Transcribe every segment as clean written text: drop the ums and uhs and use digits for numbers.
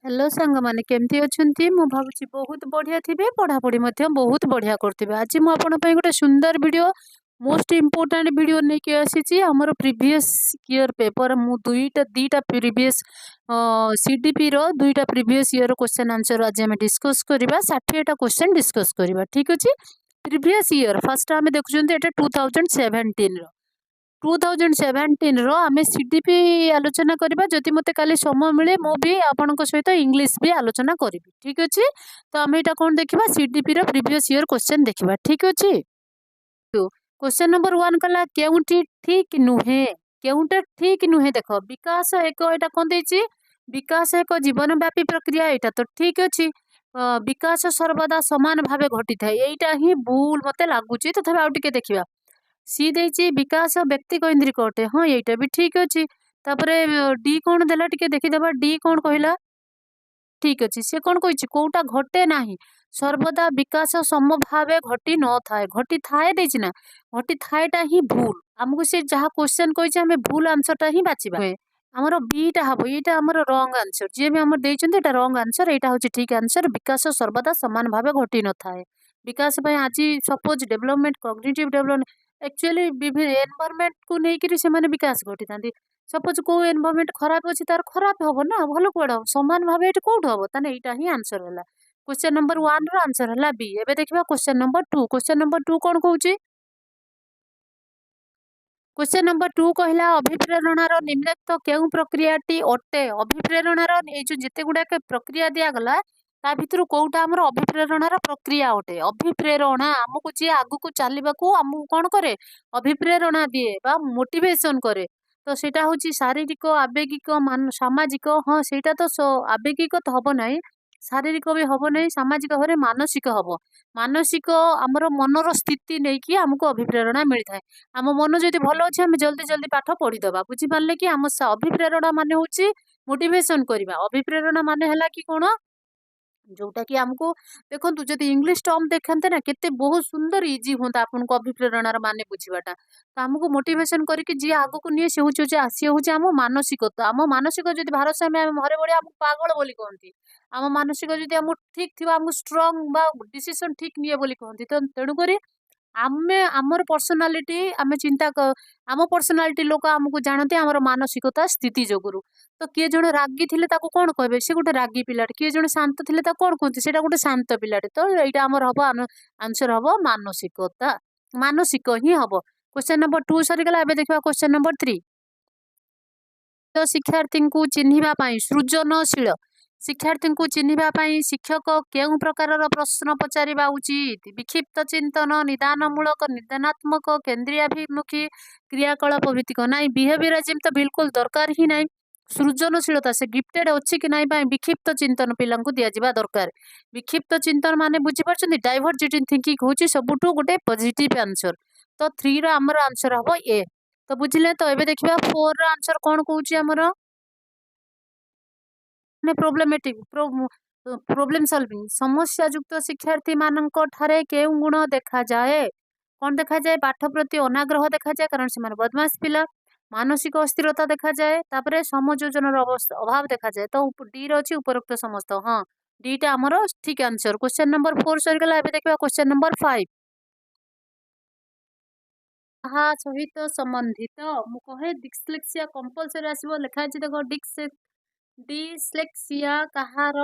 Hello सांग माने केमती अछंती मु भाबुची बहुत बढ़िया थिबे पढ़ापढ़ी मध्य बहुत बढ़िया करथिबे। आज मु आपन पई गोटे सुंदर वीडियो मोस्ट इम्पोर्टेंट वीडियो नै के आसीची हमर प्रीवियस ईयर पेपर मु दुईटा प्रीवियस सीडीपी रो दुईटा प्रीवियस ईयर क्वेश्चन आंसर आज हम डिस्कस करबा 60टा क्वेश्चन डिस्कस करबा ठीक अछि। प्रीवियस ईयर फर्स्ट हम देखुचंती एटा 2017 रो 2017 रो आमे सीडीपी आलोचना करबा जदि मते काली समय मिले मो भी आपनक सहित इंग्लिश भी आलोचना करबी ठीक अछि। तो आमे एटा कोन देखिबा सीडीपी रो प्रीवियस ईयर क्वेश्चन देखिबा ठीक अछि। तो क्वेश्चन नंबर 1 कला केउंटी ठीक नुहे केउंटा ठीक नुहे देखो विकास एक एटा कोन देछि विकास एक जीवन व्यापी प्रक्रिया एटा तो ठीक अछि। विकास सर्वदा समान भावे घटी थाए एटा ही भूल मते लागुची तथापि आउ टिके देखिबा सी देछि विकास व्यक्ति केन्द्रिक अटे हाँ एटा भी ठीक अछि। तापरे डी कोन देला टिके देखि देबा डी कोन कहिला ठीक अछि से कोन कहिछि कोउटा घटे नाही सर्वदा विकास समभावे घटी न थाए घटी थाए देछि ना घटी थाएटा ही भूल हमकु से जहा क्वेश्चन कहिछि हमें भूल आंसर टा ही बाचिबा हमरो बी टा हबो एटा हमरो रॉन्ग आंसर जे भी हमर देइछन्ते एटा रॉन्ग आंसर एटा होछि ठीक आंसर विकास सर्वदा समान भावे घटी न थाए विकास पय आजि suppose development cognitive development actually विभिन्न एनवायरनमेंट को नेकिरी से माने विकास घटी थांती सपोज को एनवायरनमेंट खराब अछि तार खराब हबो ना भलो कोड समान भावे एटा कोड हबो ताने एटा ही आंसर होला। क्वेश्चन नंबर 1 रो आंसर होला बी। एबे देखिबा क्वेश्चन नंबर 2 कोन कहूची क्वेश्चन नंबर 2 कहला अभिप्रेरणार निम्नलिखित केउ प्रक्रियाटी अटे अभिप्रेरणार ए जो जेते गुडा के प्रक्रिया दिया गला ता भितरु कोउटा हमर अभिप्रेरणार प्रक्रिया अटे अभिप्रेरणा हमकु जे आगु को चालिबाकू हमकु कोन करे अभिप्रेरणा दिए बा मोटिवेशन करे तो सेटा होची शारीरिक आवेगिक मान सामाजिक हाँ सेटा तो आवेगिक तो हबो नाही शारीरिक भी हबो नाही सामाजिक हरे मानसिक हबो मानसिक हमर मनर स्थिति नै कि हमकु अभिप्रेरणा मिलि थाए आम मन जदि भलो अछि हम जल्दी जल्दी पाठ पढ़ी दबा बुझी पारले कि हम अभिप्रेरणा माने होची मोटिवेशन करबा अभिप्रेरणा माने हला कि कोन जोटा कि हमको देखंतु जदि इंग्लिश टर्म देखंते ना केते बहुत सुंदर इजी होता आपन को अभिप्रेरणार माने बुझीबाटा तो हमको मोटिवेशन करके जे आगो को निये से होची जे आसी होची हम मानसिकता हम मानसिक जदि भारसाम्य हम हरे बड़े हम पागल बोली कहंती हम मानसिक जदि हम ठीक थिबा हम स्ट्रांग बा डिसीजन ठीक निये बोली कहंती तो तेनु करी आमे आमर पर्सनालिटी आमे चिंता आम पर्सनालिटी लोक आमको जानते आमर मानसिकता स्थिति जोगुरु तो किए जण रागी थिले ताको कोन कहबे से गोटे रागी पिलाटे किए जण शांत थिले ता कोन कहंती सेटा गोटे शांत पिलाटे तो एटा हमर हबो आंसर हबो मानसिकता मानसिक ही हबो। क्वेश्चन नंबर 2 सरी गला एबे देखबा क्वेश्चन नंबर 3 तो शिक्षार्थी को चिन्हिबा पई सृजनशील शिक्षार्थी को चिन्हिबा पई शिक्षक केउ प्रकार प्रश्न पचारिबा उचित विक्षिप्त चिंतन निदानमूलक निदानात्मक केंद्रीयाभिमुखी क्रियाकलाप भित्तिक नाई बिहेवियरिज्म तो बिल्कुल दरकार ही नाई सृजनशीलता से गिफ्टेड अच्छी कि नाई विक्षिप्त चिंतन पिला दिया जावा दरकार विक्षिप्त चिंतन माने बुझी पारछन्ती डाइवर्जेटिंग थिंकिंग होची सबुठु गोटे पॉजिटिव आंसर तो 3 रो हमर आंसर हबो ए तो बुझिले तो एबे देखिबा 4 रो आंसर कोन कहूची हमर ने प्रॉब्लमेटिक प्रॉब्लम सॉल्विंग समस्या युक्त शिक्षार्थी मानक ठारे केउ गुण देखा जाए कौन देखा जाए पाठ प्रति अनाग्रह देखा जाए कारण से बदमाश पिला मानसिक अस्थिरता देखा जाए तापरे समयोजन अभाव देखा जाए तो डी रो अछि उपरोक्त समस्त हाँ डी टा हमर ठीक आंसर। क्वेश्चन नंबर 4 सरी गला एबे देखबा क्वेश्चन नंबर 5 हाँ सहित संबंधित मु कहे डिस्लेक्सिया कंपलसरी आसीबो लेखा अछि देखो डिस्लेक्सिया कहार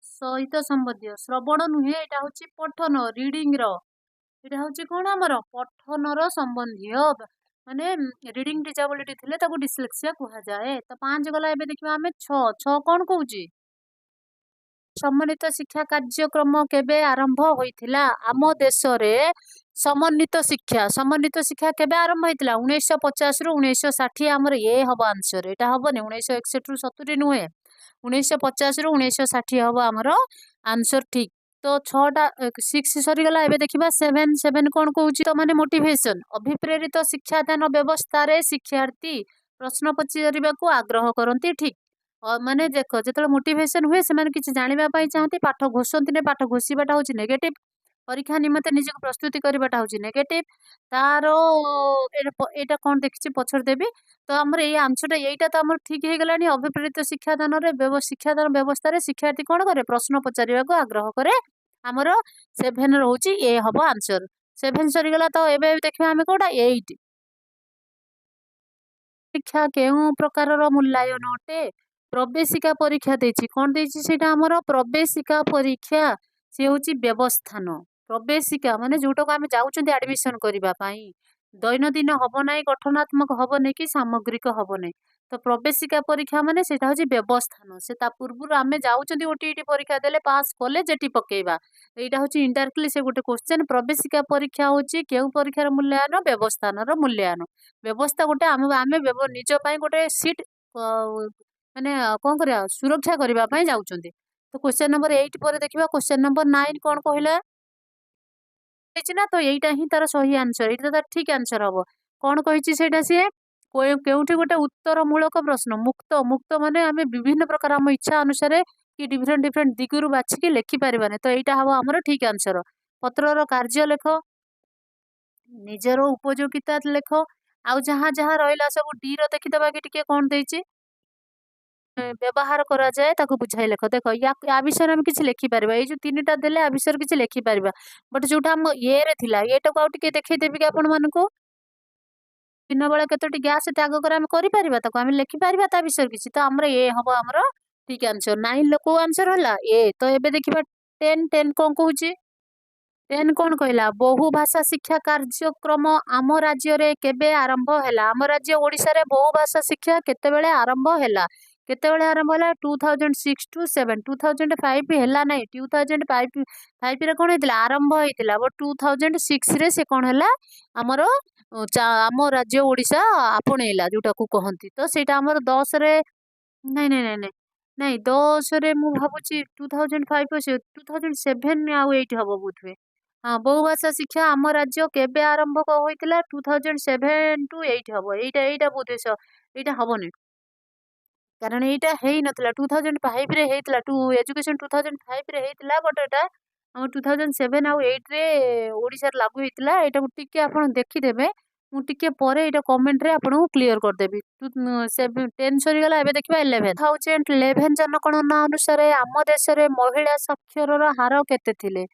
सहित संबंधित श्रवण नुहे एटा होची पठन रीडिंग रो एटा होची कोन हमर पठन रो संबंधी माने रीडिंग डिसेबिलिटी थिले ताको डिस्लेक्सिया कहा जाए तो 5 गला एबे देखिबा हमें 6 6 कोन कहूची सम्मानित शिक्षा कार्यक्रम केबे आरंभ होइथिला आम देश रे समन्वित शिक्षा केबे आरंभ होइथिला 1950 रु 1960 हमर ए हबो आंसर एटा हबोनी 1961 रु 70 नुहे 1950 रु 1960 हबो हमर आंसर ठीक तो 6टा 6 सरी गला एबे देखिबा 7 7 कोन कहूची तो माने मोटिवेशन अभिप्रेरित शिक्षादान व्यवस्था रे शिक्षार्थी प्रश्न पचारिबा को आग्रह करंती ठीक माने देखो जेतले मोटिवेशन हुए से माने किछि जानिबा पई चाहती पाठ घोषंती ने पाठ घोषिबाटा होची नेगेटिव परीक्षा निमंते निजक प्रस्तुति करवाटा हूँ नेगेटिव तार एटा कौन देखिए पछर देवी तो आमर ये आंसर यहीटा तो आम ठीक हो गलानी अभिप्रेत शिक्षादान शिक्षादान व्यवस्था शिक्षार्थी कौन करे प्रश्न पचार को आग्रह करे आमर 7 रोचे ए हम आंसर 7 सरीगला तो एबे देखा आम कौटा 8 परीक्षा केउ प्रकार मूल्यांकन अटे प्रवेशिका परीक्षा देछि कौन देछि सेटा हमर प्रवेशिका परीक्षा सी हूँ व्यवस्थान प्रवेशिका माने जोटा को आम जाऊँ आडमिशन करने दैनंदिन हम ना गठनात्मक हम नहीं कि सामग्रिक हम नहीं तो प्रवेशिका परीक्षा माने सेटा हूँ व्यवस्थान से पूर्व आम जाऊँ ओटीटी परीक्षा देले पास कले जेटी पकेबा यहाँ हूँ इंडायरेक्टली से गोटे क्वेश्चन प्रवेशिका परीक्षा हूँ केउ परीक्षार मूल्यांकन व्यवस्थान मूल्यांकन व्यवस्था गोटे आम आम निज गोटे सीट माने कौन करा सुरक्षा करने जाऊँच तो क्वेश्चन नंबर 8 पर देखा क्वेश्चन नंबर 9 कौन कहला ना तो यहीटा ही तार सही आंसर ये तार ठीक आंसर हम कौन कही सी केउठी गोटे उत्तर मूलक प्रश्न मुक्त मुक्त माने आम विभिन्न प्रकार आम इच्छा अनुसार कि डिफरेंट डिफरेंट दिगरु बाछिकी लेखिपारे तो यहाँ हम आमर ठीक आंसर पत्रर कार्य लेख निजर उपयोगिता लेख आउ जहाँ जहाँ रहा सब डी देखीदे कि टी कौन देती व्यवहार करा जाए ताको बुझाई लेख देख या विषय में किसी लेखिपार ये जो 3टा देले आ विषय किसी लेखिपार बट जोटा आम ये टा को आउटे देखदेवी कि आपण मानक दिन बेला कतोटी गैस त्याग कर आम कर लेखिपार ता विषय किसी तो आमर ए हम आमर ठीक आंसर 9 को आंसर है ए तो ये देखा 10 कौन कहूँ 10 कौन कहला बहु भाषा शिक्षा कार्यक्रम आम राज्य रे केबे आरंभ है आम राज्य ओडिशा रे बहु भाषा शिक्षा केतेबेले आरंभ है केतेबेले आरंभ है 2006 टू 7 2005 है ना 2005 रे कौन होता आरंभ होता बट 2006 रे से कौन है आमर आम राज्य ओडिशा आपणेला जोटा को कहती तो ସେଇଟା आमर 10 रे नहीं नहीं नहीं नहीं नहीं 10 रे मु भाबुची 2005 2007 आउ 8 हबो बुथवे हाँ बहुभाषा शिक्षा आम राज्य केबे आरंभ होता 2007 टू 8 हम यहाँ बोध यहाँ हेनी कारण यहाँ है ना 2005 रे होता टू एजुकेशन 2005 रे होता बट यहाँ आम 2007 आउ 8 रे ओडिशा लागू होता यहाँ टिके आप देखीदे मुझे पर यहाँ कमेंट रे आपको क्लीयर करदेवी 10 सरीगला एबे देखा 11 2011 जनगणना अनुसार आम देश में महिला साक्षर हार केते थिले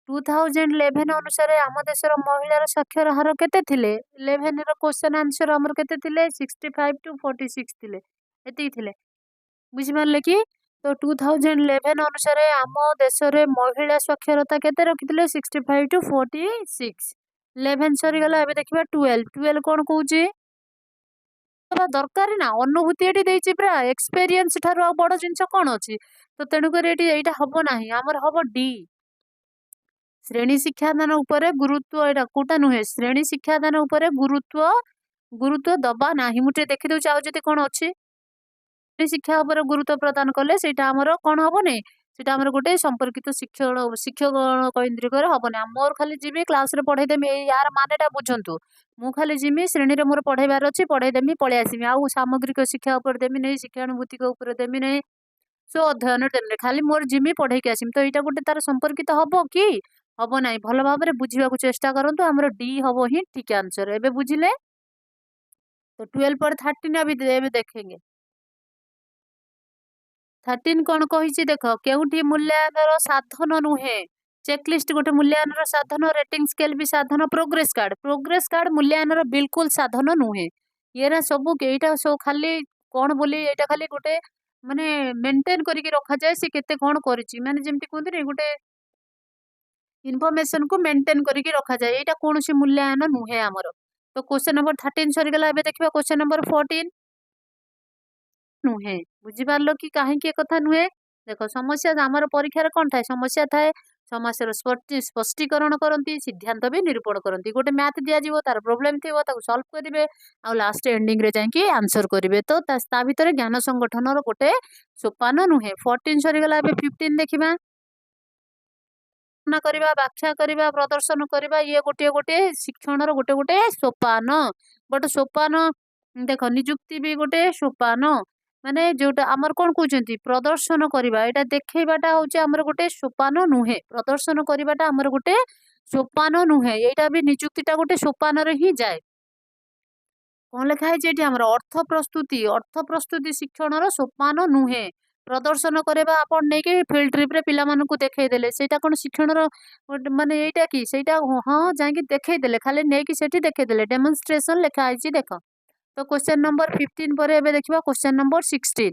2011 अनुसार आम देशर महिलार साक्षर हार केते थिले 11 क्वेश्चन आंसर आमर केते थिले 65 टू 46 थिले एति थिले बुझिपारले कि तो 2011 अनुसार आम देश में महिला साक्षरता केते रखिथिले 65 टू 46 11 सरीगला एबे देखिबा 12 कौन कहूची दरकार ना अनुभूति ये देती पूरा एक्सपीरियंस ठार बड़ जिनस कौन अच्छी तो तेणुक यहाँ हम ना आमर हम डी श्रेणी शिक्षादान उपरे गुरुत्व यहाँ कौटा नुहे श्रेणी शिक्षादान उपरे गुरुत्व गुरुत्व दबा ना मुझे देखी दूसरी आज कौन अच्छी श्रेणी शिक्षा उपर गुरुत्व प्रदान कले आमर कौन हम नहीं सेटा आमर गोटे संपर्कित शिक्षक शिक्षक केन्द्रिक हम ना मोर खाली जी क्लास पढ़ेदेमी यार मानेटा बुझंतु मु खाली जिमी श्रेणी में मोर पढ़ेबार अच्छी पढ़ेदेमी पलि आसमी आउ सामग्रिक शिक्षा उपर देमी नहीं शिक्षानुभूति उपर देमी नहीं सो अध्ययन देमी खाली मोर जिमी पढ़ेकी आसमी तो यहाँ गोटे तार संपर्कित हम कि हम ना भल भाव में बुझा चेष्टा करूँ आमर डी हम ही ठीक आंसर एबे बुझिले तो 12 पर 13 अभी देखेंगे 13 कौन कही देख केउठी मूल्यांकन साधन नुहे चेकलिस्ट गोटे मूल्यांकन साधन रेटिंग स्केल भी साधन प्रोग्रेस कार्ड मूल्यांकन बिल्कुल साधन नुहे ये सब यहाँ सब खाली कौन बोली यहाँ खाली गोटे माने मेंटेन करके रखा जाए सी केते कौन करिछि माने जेमति कहते गोटे इनफॉरमेशन को मेंटेन करके रखा जाए यहाँ कौन सी मूल्यांकन नुहे आमर तो क्वेश्चन नंबर 13 सरीगला एबे देखिबा क्वेश्चन नंबर 14 नुहे बुझिपारल कि कहीं कथा नुहे देख समस्या आमर परीक्षार कौन थाए समस्या थाए समस्या स्पष्टीकरण करती सिद्धांत भी निरूपण करती गोटे मैथ दिज्व तार प्रोब्लेम थी सल्व करेंगे आ लास्ट एंडिंग रे जाकि आंसर करेंगे तो ता भीतर ज्ञान संगठन गोटे सोपान नुहे 14 सरीगला 15 देखा करवा व्याख्या करवा प्रदर्शन करवा ये गोटे गोटे शिक्षण गोटे गोटे सोपान बट सोपान देख निजुक्ति भी गोटे सोपान ମାନେ जोटा आमर कौन कहते प्रदर्शन करवा यहाँ देखा हूँ आमर गोटे सोपान नुहे प्रदर्शन करवाटा आमर गोटे सोपान नुहे यहाँ भी निजुक्तिटा गोटे सोपान ही जाए कौन लिखाई ये अर्थ प्रस्तुति शिक्षण सोपान नुहे प्रदर्शन करवा आप नहीं फिल्ड ट्रिप पे देखईदे से कौन शिक्षण माने यहीटा कि हाँ जाकि देखईदे खाली नहीं से देखईदे डेमोन्स्ट्रेशन लिखाई देख तो क्वेश्चन नंबर 15 पर एबे देखिबा क्वेश्चन नंबर 16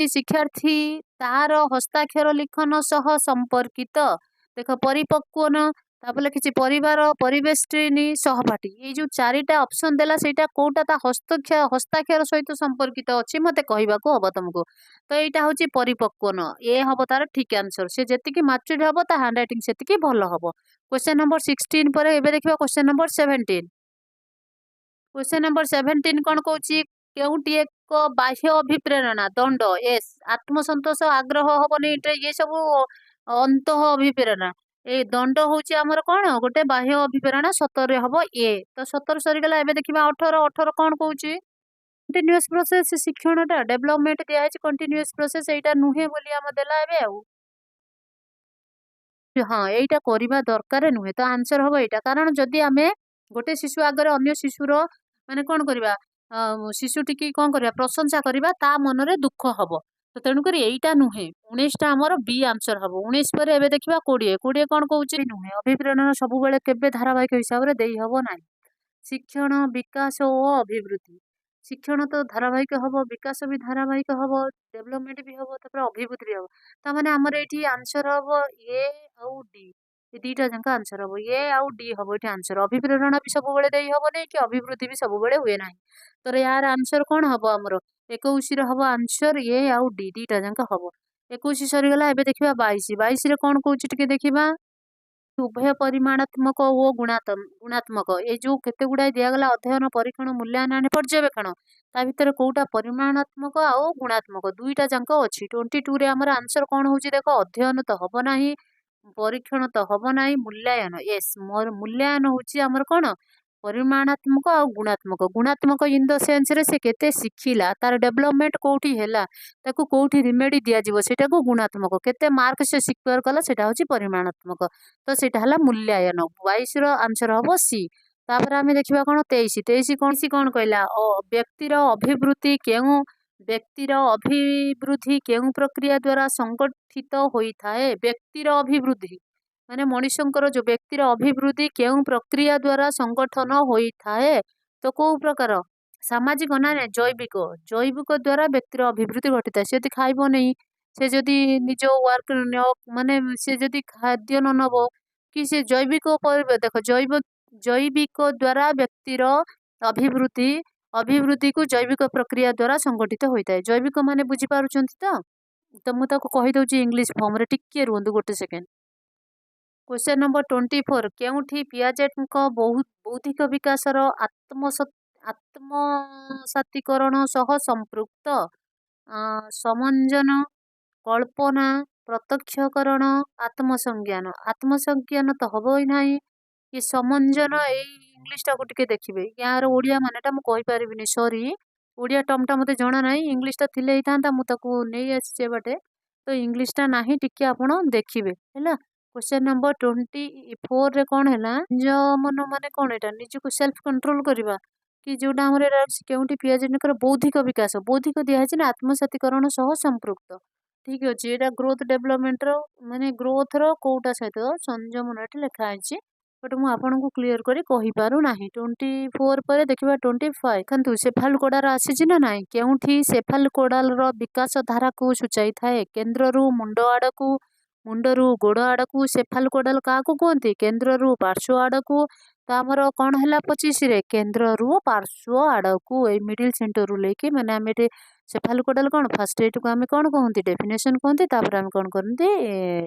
शिक्षार्थी तार हस्ताक्षर लिखन सह संपर्कित देख परिपक्वन तापर किसी परिवार परिवेष्टिनी सहपाठी ये जो चारिटा ऑप्शन देला सेटा कोटा ता हस्ताक्षर सहित संपर्कित अछि मते कहबाको हबो तुमको तो एटा होची परिपक्वन ए हबो तार ठीक आंसर से जेतिकी मैच्योर हबो ता हैंडराइटिंग सेतिकी भलो हबो क्वेश्चन नंबर 16 पर एबे देखिबा क्वेश्चन नंबर 17 क्वेश्चन नंबर 17 कौन कौन केउटी एक बाह्य अभिप्रेरणा दंड एस आत्मसंतोष आग्रह हबनी ये सब अंत अभिप्रेरणा ए दंड हूँ आमर कौन गोटे बाह्य अभिप्रेरणा 17 हम ए तो 17 सरीगला एबे देखिबा 18 18 कौन कौन कंटिन्यूअस प्रोसेस शिक्षणटा डेभलपमेंट दिखाई कंटिन्यूअस प्रोसेस यहाँ नुहे बोली आम देला एबे आउ हाँ यहीटा करवा दरकार नुहे तो आंसर हम यहाँ कारण जदि आम गोटे शिशु आगे अन्य शिशुर माने कौन करवा शिशु टी कौन करवा प्रशंसा करवा ता मनरे दुख हम तो तेणुक यहीटा नुहे 19टा आमर बी आंसर हम 19 पर एबे देखिबा 20 20 कौन कौन नुहे अभिप्रेरण सब बेले केबे धारावाहिक हिसाब से देई हबो नाही शिक्षण विकास और अभिवृद्धि शिक्षण तो धारावाहिक हम विकास भी धारावाहिक हम डेभलपमेंट भी हम अभिवृद्धि भी हम ताने आमर ये आंसर हम ए आउ डी ये दीटा जाक आंसर हम ए आउ डी हम ये आंसर अभिप्रेरणा भी सब बेले देई हबो नहीं कि अभिवृद्धि भी सब बेले हुए ना तो यार आंसर कौन हम आमर 21 हम आंसर ए आउ डी दीटा जाक हम 21 सरीगला एबे देखिबा 22 22 रे कौन कहूँ टिके देखिबा उभय परिमाणात्मक और गुणात्मक ये जो केते गुड़ाई दिगला अध्ययन परीक्षण मूल्यांकन पर्यवेक्षण ता भितर कोटा परिमाणात्मक और गुणात्मक दुईटा जाक अच्छी 22 रे आमर आंसर कौन हो देख अध्ययन तो हम ना परीक्षण तो हम ना मूल्यांकन येस मोर मूल्यांकन हूँ आमर कौन परिमाणात्मक और गुणात्मक गुणात्मक इन द सेन्स रे से केते शिखिला तार डेभलपमेंट कोठी हैला ताकू कोठी रिमेडी दिया जीवो सेटा को गुणात्मक केते मार्क से सिक्योर कला सेटा होची परिमाणात्मक तो सेटा हला मूल्यांकन 22 रो आंसर हबो सी तापर आमे देखिबा कोन 23 23 कोन कहला व्यक्तिर अभिवृद्धि केउ व्यक्तिर अभिवृद्धि केउ प्रक्रिया द्वारा संगठित होई थाए व्यक्तिर अभिवृद्धि माने मनुष्यंकर जो व्यक्तिर अभिवृद्धि केउ प्रक्रिया द्वारा संगठन होता है तो कौ प्रकार सामाजिक ना जैविक जैविक द्वारा व्यक्तिर अभिवृद्धि घटी है सी यदि खाइब नहीं से जदि निज वर्क माने से जदि खाद्य न नब कि से जैविक देख जैविक द्वारा व्यक्तिर अभिवृद्धि अभिवृद्धि को जैविक प्रक्रिया द्वारा संगठित होता है जैविक माने बुझीपार तो मुझे कहीदे इंग्लीश फॉर्म रे टिके रुहतु गोटे सेकेंड क्वेश्चन नंबर 24 केउठी पियाजेट बहुत बौद्धिक विकास आत्मसातीकरण सह संपृक्त समंजन कल्पना प्रत्यक्षकरण आत्मसंज्ञान आत्मसंज्ञान तो हम ही ना ये समंजन ये इंग्लीशटा को टिके देखिए यार ओडिया मानेटा मु कहि परिबिनी सॉरी ओडिया टर्मटा मते जणा नाही इंग्लीशटा थिले हितांता मु ताकू नै आछे बाटे तो इंग्लीशटा नाही टिके आपण देखिबे हैला क्वेश्चन नंबर 24 रे कौन है जो मन माने कौन एटा निजको सेल्फ कंट्रोल करवा कि जोटा हमर केउठी पियाजेनकर बौद्धिक दिया है ना आत्मसातीकरण सह संपृक्त ठीक अच्छे यहाँ ग्रोथ डेभलपमेंट माने ग्रोथ रो कोटा सहित संयम लिखा है बट मुझे आपको क्लीयर करी कहि पारु नाही 24 पर देखिबा 25 देखु सेफाल कोडार आसी ना ना केउठी सेफाल कोडाल रो विकास धारा को सूचाई थाए केन्द्र रु मुंड आड़ को मुंडरू गोड़ आड़ को सेफाल कोडाल क्या कहते केन्द्र रु पार्श्व आड़ को तो आमर कौन है 25 रे केन्द्र रु पार्श्व आड़ को मिडिल सेंटर रु लेके मैंने आम सेफाल कोडाल कौन फास्ट एट को आम कौन कहते डेफिनेशन कहते आम कौन करते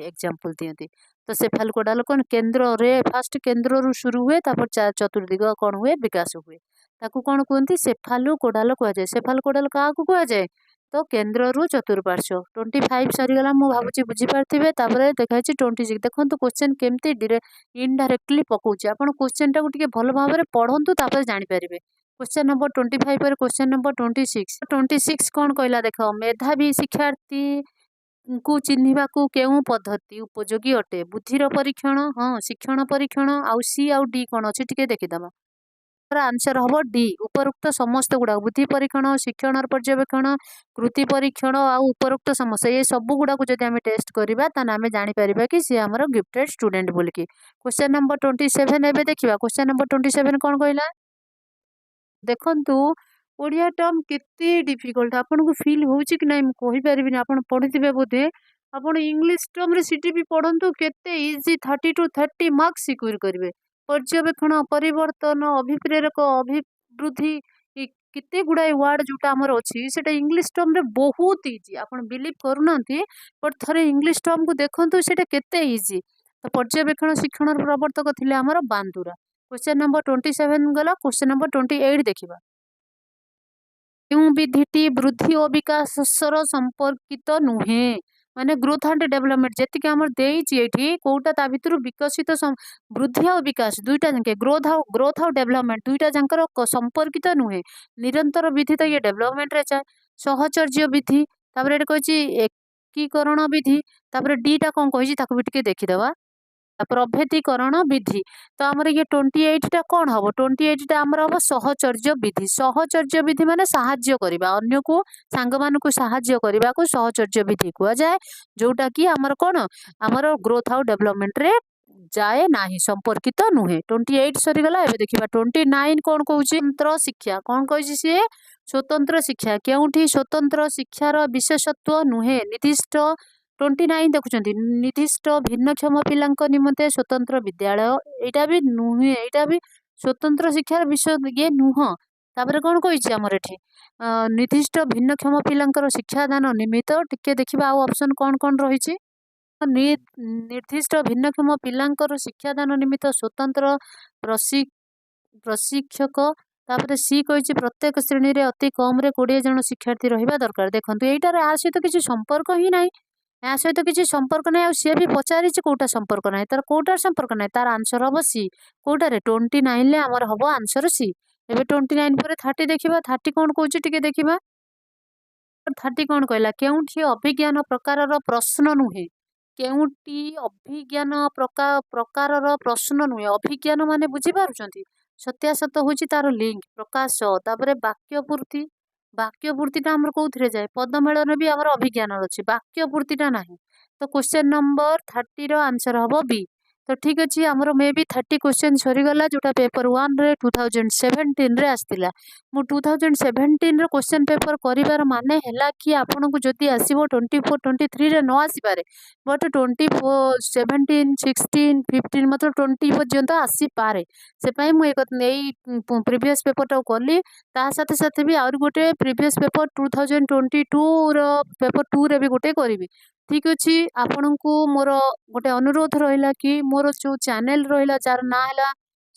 एग्जांपल दियंती तो सेफाल कोडाल कौन केन्द्र रे फास्ट केन्द्र रु शुरू हुए चतुर्दिग कौन हुए विकास हुए ताकू कौन कहते सेफालु कोडाल कहुए सेफाल कोडाल क्या कहुए तो केन्द्र रु चतुर्पार्श्व 25 सरीगला मु भावुची बुझीपारे देखाई 26 देखो क्वेश्चन केमती इनडायरेक्टली पकाउची आपण क्वेश्चन टाक भल भाव में पढ़ंतु जानीपारे क्वेश्चन नंबर 25 पर क्वेश्चन नंबर 26 कौन कहला देख मेधावी शिक्षार्थी को चिन्हिबा को केउ पद्धति उपयोगी अटे बुद्धिर परीक्षण हाँ शिक्षण परीक्षण आउ सी आउ डी कौन अच्छी टिके देखीदबा आंसर हम डी उपरोक्त समस्त गुड़ा बुद्धि परीक्षण शिक्षण पर्यवेक्षण कृति परीक्षण आउ उपरोक्त समस्त ये सब गुड़ा को जब टेस्ट करवा आम जापर कि सी आम गिफ्टेड स्टूडेंट बोलिकी क्वेश्चन नंबर 27 एवं देखा क्वेश्चन नंबर 27 कौन कहला देखु ओडिया टर्म केते डिफिकल्ट आपन को फील होउची कि नहीं कहि परिबिनी आपन पढिथिबे बोधे आपन इंग्लिश टर्म रे सीटीपी पढंतु केते इजी 30 टू 30 मार्क्स सिक्योर करिवे पर्यवेक्षण परिवर्तन अभिप्रेरक अभिवृद्धि केते गुड़ाए वर्ड जोटा आमर अच्छी सेटा इंग्लिश टर्म रे बहुत इजी आपन बिलीव करूनांती बट थरे इंग्लिश टर्म को देखंतु सेटा केते इजी तो पर्यवेक्षण शिक्षण प्रवर्तक थिले आमर बांदुरा क्वेश्चन नंबर 27 गला क्वेश्चन नंबर 28 देखिबा विधिटी वृद्धि और विकास संपर्कित नुहे माने ग्रोथ एंड डेवलपमेंट जी आम देती कौटा ता भर विकसित वृद्धि और विकास दुईटा जाके ग्रोथ और डेवलपमेंट दुईटा जाकर संपर्कित नुहे निरंतर विधि तो ये डेवलपमेंट रे चाहे सहचर्य विधि तापर ये कही एकीकरण विधि तापर डीटा कौन कही भी देखीदबा प्रभेदीकरण विधि तो आमर ये 28 टा कौन हम 28 टा आमर हम सहचर्य विधि माने साहाଯ୍य करबा अन्य को सांग मान को साहाଯ୍य करबा को सहचर्य विधि कुआ जाए जोटा कि आमर कौन आमर ग्रोथ आउ डेवलपमेंट रे जाए नाही संपर्कित नुहे 28 सरीगला एबे देखिबा 29 कौन कहूँ स्वतंत्र शिक्षा कौन कही सी स्वतंत्र शिक्षा केउठी स्वतंत्र शिक्षार विशेषत्व नुहे निर्दिष्ट 29 देखुं निर्दिष्ट भिन्नक्षम पिला निमंते स्वतंत्र विद्यालय यहाँ भी नुहे यहाँ भी स्वतंत्र शिक्षार विषय ये नुह तापर कौन कही आमर एठी निर्दिष्ट भिन्नक्षम पिला शिक्षादान निमित्त टिके देखिबा आउ ऑप्शन कौन कौन रही निर्दिष्ट भिन्नक्षम पिला शिक्षादान निमित्त स्वतंत्र प्रशिक्षक तापर सी कही प्रत्येक श्रेणी रे अति कम रे 20 जन शिक्षार्थी रहिबा दरकार देखंतु एटार आ सहित किसी संपर्क ही नहीं या सहित किसी संपर्क नहीं आ सी भी पचारि कौटा संपर्क नहीं तार कौटार संपर्क नहीं तार आंसर हम सी कौटार 29 आमर हम आंसर सी एबे 29 पर 30 देखिबा 30 कौन कहूँ टिके देखिबा 30 कौन कहला केउठी अभिज्ञान प्रकार प्रश्न नुहे केउठी अभिज्ञान प्रकार प्रश्न नुहे अभिज्ञान माने बुझी पारुछंती सत्यासत होची तार लिंक प्रकाश तापर वाक्य पूर्तिटा आमर कौन जाए पदमेलन भी आमर अभिज्ञान अच्छी वाक्य पूर्तिटा ना तो क्वेश्चन नंबर 30 आंसर हम बी तो ठीक अच्छे आमर मे भी 30 क्वेश्चन सरीगला जोटा पेपर 1 रे 2017 रे आसला मु 2017 रे क्वेश्चन पेपर करिवार माने हैला कि आपन को जदी आसीबो 24 23 रे न आसीपारे बट 24 17 16 15 मतलब 20 पर्यंत आसी पारे से पई मु प्रीवियस पेपर टा कली ता साथे साथे भी और गोटे प्रीवियस पेपर 2022 रो पेपर 2 रे भी गोटे करी ठीक अच्छे आपण को मोर गोटे अनुरोध रहा कि मोर जो चैनल रहा जार ना है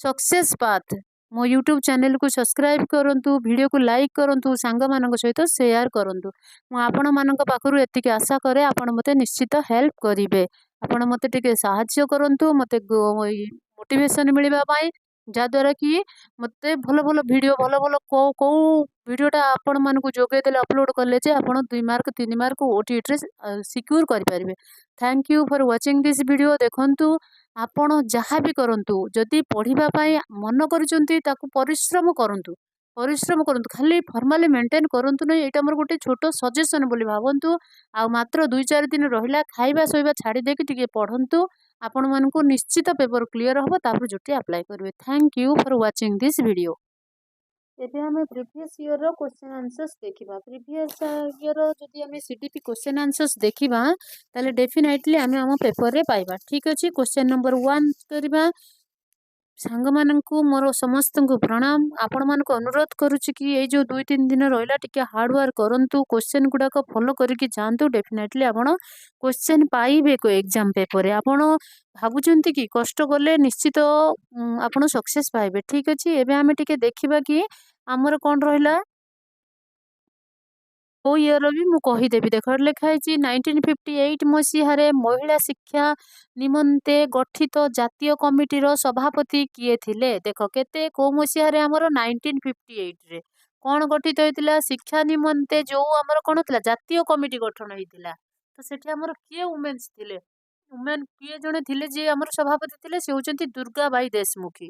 सक्सेस पाथ मो यूट्यूब चैनल को सब्सक्राइब करंतु वीडियो को लाइक करंतु सांग मान सहित शेयर करंतु मु आपण मान पाखरु एतिक आशा करे आपण मते निश्चित हेल्प करिवे आपण मते टिके सहाय्य करंतु मते मोटिवेशन मिलबा पाई जद्वारा कि मते भल भल वीडियो भल भल कौ वीडियोटा आपण मान को जोगे देले अपलोड कले जे आपण 2 मार्क 3 मार्क ओटीटी रे सिक्योर करि परिबे thank you for watching this video देखंतु आपण जहाँ भी करंतु जदि पढ़िबा पाई मन करिसंती ताकू परिश्रम करंतु खाली फॉर्मली मेंटेन करंतु नै एटा हमर गोटे छोटो सजेशन बोली भाबंतु आ मात्र 2-4 दिन रहिला खाइबा सोइबा छाड़ी देके टिके पढ़ंतु आपण मान को निश्चित पेपर क्लियर हबो तापर जोटी अप्लाई करबे thank you for watching this video एबे हमें प्रीवियस ईयर रो क्वेश्चन आंसर्स देखिबा प्रीवियस ईयर रो जदि हमें सीडीपी क्वेश्चन आंसर्स देखिबा ताले डेफिनेटली हमें हम पेपर रे पाइबा ठीक अछि क्वेश्चन नंबर 1 करबा सांग माननकु मोर समस्त को प्रणाम आपण मान को अनुरोध करूची कि ये जो 2-3 दिन रहिला टिके हार्ड वर्क करंतु क्वेश्चन गुडा को फॉलो करके जानतु डेफिनेटली आपण क्वेश्चन पाइबे को एग्जाम पेपर रे आपण भाबुचंती कि कष्ट करले निश्चित आपण सक्सेस पाइबे ठीक अछि एबे हमें टिके देखिबा कि हमर कोन रहिला ओ ଇୟର ବି ମୁଁ କହିଦେବି ଦେଖ ଏଠି ଲେଖା ହେଇଛି 1958 ମସିହାରେ ମହିଳା ଶିକ୍ଷା ନିମନ୍ତେ ଗଠିତ ଜାତୀୟ କମିଟିର ସଭାପତି କିଏ ଥିଲେ? ଦେଖ କେତେ କୋଉ ମସିହାରେ ଆମର 1958 ରେ କଣ ଗଠିତ ହେଇଥିଲା? ଶିକ୍ଷା ନିମନ୍ତେ ଯୋଉ ଆମର କଣ ଥିଲା ଜାତୀୟ କମିଟି ଗଠନ ହେଇଥିଲା। ତ ସେଠି ଆମର କିଏ ଉମେନ୍ସ ଥିଲେ? ଉମେନ୍ କିଏ ଜଣେ ଥିଲେ ଯିଏ ଆମର ସଭାପତି ଥିଲେ ସେ ହଉଛନ୍ତି ଦୁର୍ଗାବାଇ ଦେଶମୁଖୀ।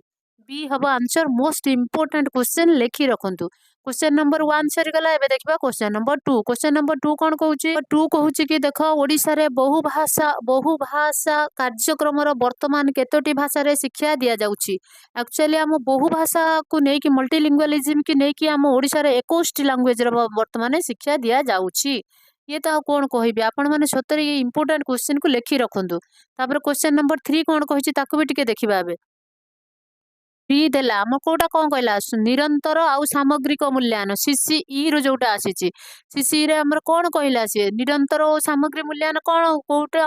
ବି ହବ ଆନ୍ସର ମୋଷ୍ଟ ଇମ୍ପୋର୍ଟାଣ୍ଟ କ୍ୱେଶ୍ଚେନ୍ ଲେଖି ରଖନ୍ତୁ। क्वेश्चन नंबर 1 सरीगला एबे देखबा क्वेश्चन नंबर 2 क्वेश्चन नंबर 2 कोन कहूची 2 कहूची कि देख ओडिसा रे बहुभाषा कार्यक्रम रो वर्तमान केतोटी भाषा रे शिक्षा दिया जाउची। एक्चुअली हम बहुभाषा को नै कि मल्टीलिंगुअलिज्म कि नै कि हम ओडिसा रे 21 लैंग्वेज रो वर्तमान शिक्षा दिया जाउची। ये तो कौन कहबे आपण माने सतरे ये इंपोर्टेंट क्वेश्चन को लेखि रखंतु। तापर क्वेश्चन नंबर 3 कोन कहूची ताकू भी टिके देखिबा एबे फी देला आम कोटा कौन कहला निरंतर आउ सामग्रिक मूल्यांकन सीसीई रो जोटा आसीची सीसीई रे हमर कोन कहला से निरंतर और सामग्री मूल्यांकन कोन कोटा